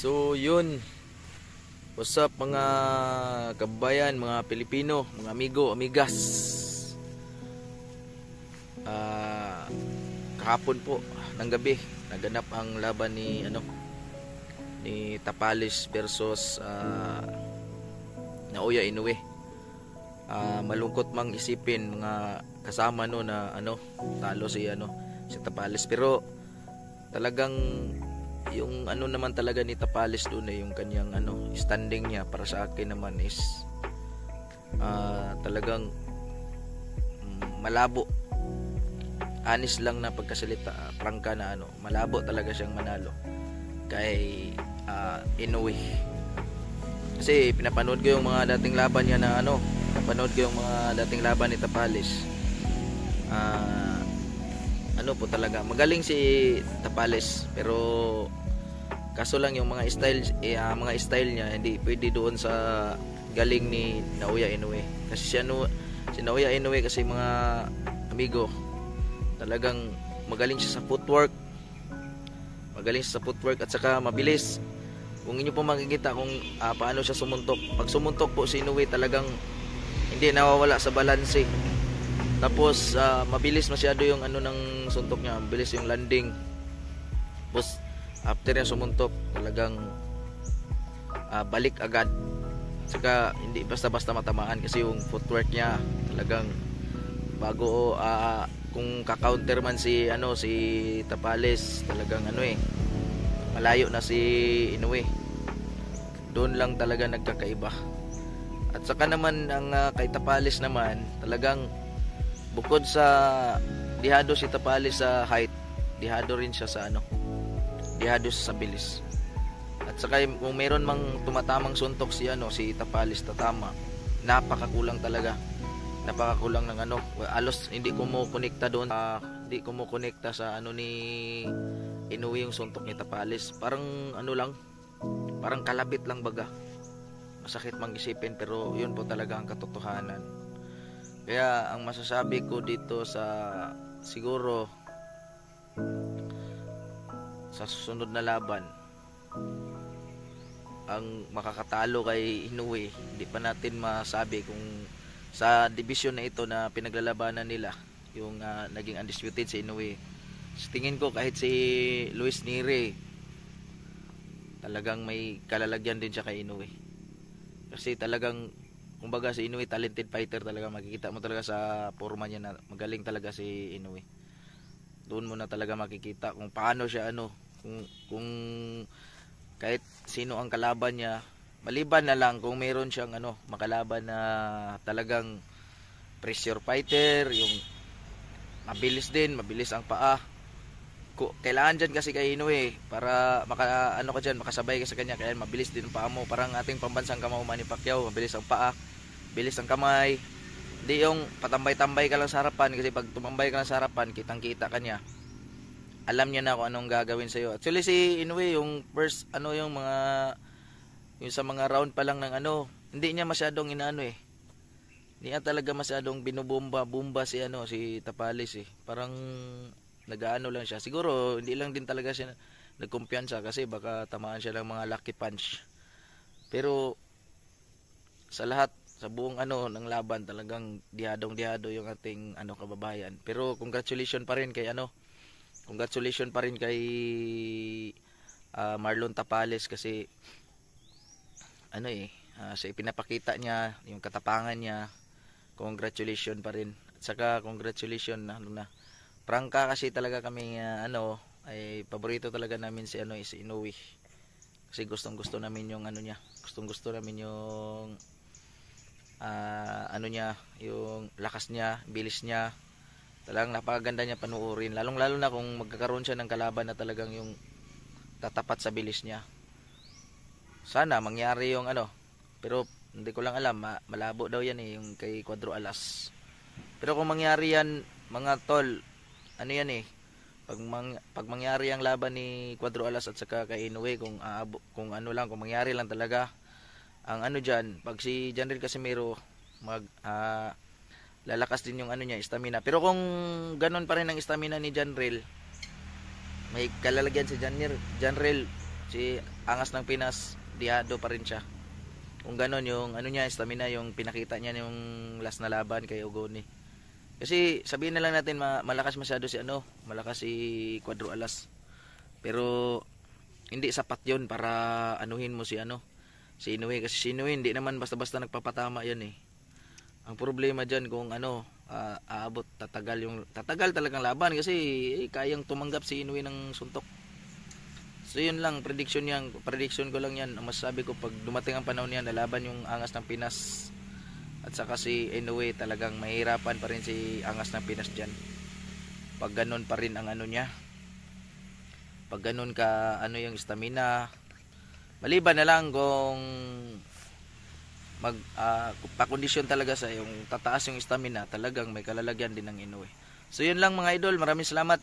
So yun, what's up mga kabayan, mga Pilipino, mga amigo, amigas. Kahapon po ng gabi naganap ang laban ni Tapalis versus Naoya Inoue. Malungkot mang isipin mga kasama na talo si Tapalis, pero talagang yung naman talaga ni Tapalis doon yung kanyang standing niya para sa akin naman is talagang malabo. Honest lang na pagkasalita, prangka na malabo talaga siyang manalo kay Inoue. Kasi pinapanood ko yung mga dating laban niya pinapanood ko yung mga dating laban ni Tapalis. Po talaga magaling si Tapalis, pero kaso lang yung mga style niya hindi pwede doon sa galing ni Naoya Inoue. Kasi si Naoya Inoue kasi mga amigo, talagang magaling siya sa footwork. At saka mabilis. Kung inyo po makikita kung paano siya sumuntok. Pag sumuntok po si Inoue, talagang hindi nawawala sa balanse. Tapos mabilis masyado yung ng suntok niya, mabilis yung landing. Tapos after niya sumuntok, talagang balik agad. Saka hindi basta-basta matamaan kasi yung footwork niya talagang bago kung ka-counter man si Tapalis, talagang malayo na si Inoue. Doon lang talaga nagkakaiba. At saka naman ang kay Tapalis naman, talagang bukod sa dihado si Tapalis sa height, dihado rin siya sa dihado sa bilis. At saka kung meron mang tumatamang suntok si Tapalis, tatama. Napakakulang talaga. Napakakulang ng alos hindi kumukonekta doon, hindi kumukonekta sa ni Inoue yung suntok ni Tapalis. Parang lang, parang kalabit lang baga. Masakit mang isipin, pero yun po talaga ang katotohanan. Kaya ang masasabi ko dito siguro sa susunod na laban, ang makakatalo kay Inoue, hindi pa natin masabi kung sa division na ito na pinaglalabanan nila, yung naging undisputed si Inoue. So, tingin ko kahit si Luis Neri, talagang may kalalagyan din siya kay Inoue. Kasi talagang kumbaga si Inoue talented fighter talaga, makikita mo talaga sa forma niya na magaling talaga si Inoue. Doon mo na talaga makikita kung paano siya kung kahit sino ang kalaban niya, maliban na lang kung meron siyang makalaban na talagang pressure fighter, yung mabilis ang paa. Kailangan dyan kasi kay Inoue para makasabay ka sa kanya, kaya mabilis din ang paa mo. Parang ating pambansang kamao Manny Pacquiao, mabilis ang paa, bilis ang kamay. Hindi yung patambay-tambay ka lang sa harapan, kasi pag tumambay ka lang sa harapan, kitang-kita ka niya. Alam niya na kung anong gagawin sa iyo. Actually si Inoue, yung first yung sa mga round pa lang ng hindi niya masyadong Hindi niya talaga masyadong binubomba si Tapalis . Parang nagaano lang siya. Siguro hindi lang din talaga siya nagkumpiyansa, kasi baka tamaan siya ng mga lucky punch. Pero sa lahat, sa buong ng laban, talagang dihadong-dihado yung ating kababayan. Pero congratulations pa rin kay Marlon Tapalis, kasi sa ipinapakita niya, yung katapangan niya. Congratulations pa rin. At saka congratulations prangka, kasi talaga kami ay paborito talaga namin si Inoue. Kasi gustong-gusto namin yung niya. Gustong-gusto namin yung niya, yung lakas niya, bilis niya. Talagang napakaganda niya panuorin. Lalong-lalo na kung magkakaroon siya ng kalaban na talagang yung tatapat sa bilis niya. Sana mangyari yung pero hindi ko lang alam, malabo daw yan yung kay Cuadro Alas. Pero kung mangyari yan, mga tol, pag mangyari ang laban ni Cuadro Alas at saka kay Inoue, kung mangyari lang talaga ang diyan, pag si Janril Casimero lalakas din yung niya, stamina. Pero kung ganun pa rin ang stamina ni Janril, may kalalagyan si Janril Si Angas ng Pinas, diado pa rin siya. Kung ganon yung ano niya, stamina, yung pinakita niya yung last na laban kay Ogoni. Kasi sabihin na lang natin malakas masyado si ano, malakas si Cuadro Alas. Pero hindi sapat 'yon para anuhin mo si ano, si Inoue, kasi si Inoue hindi naman basta-basta nagpapatama 'yan eh. Ang problema diyan kung ano, aabot tatagal talagang laban kasi kayang tumanggap si Inoue ng suntok. So yun lang, prediction ko lang yan. Ang masasabi ko pag dumating ang panahon yan, lalaban yung Angas ng Pinas at saka si Inoue, talagang mahirapan pa rin si Angas ng Pinas dyan. Pag ganun pa rin ang ano niya, pag ganun ka ano yung stamina, maliban na lang kung pakondisyon talaga sa yung tataas yung stamina, talagang may kalalagyan din ng Inoue. So yun lang mga idol, maraming salamat.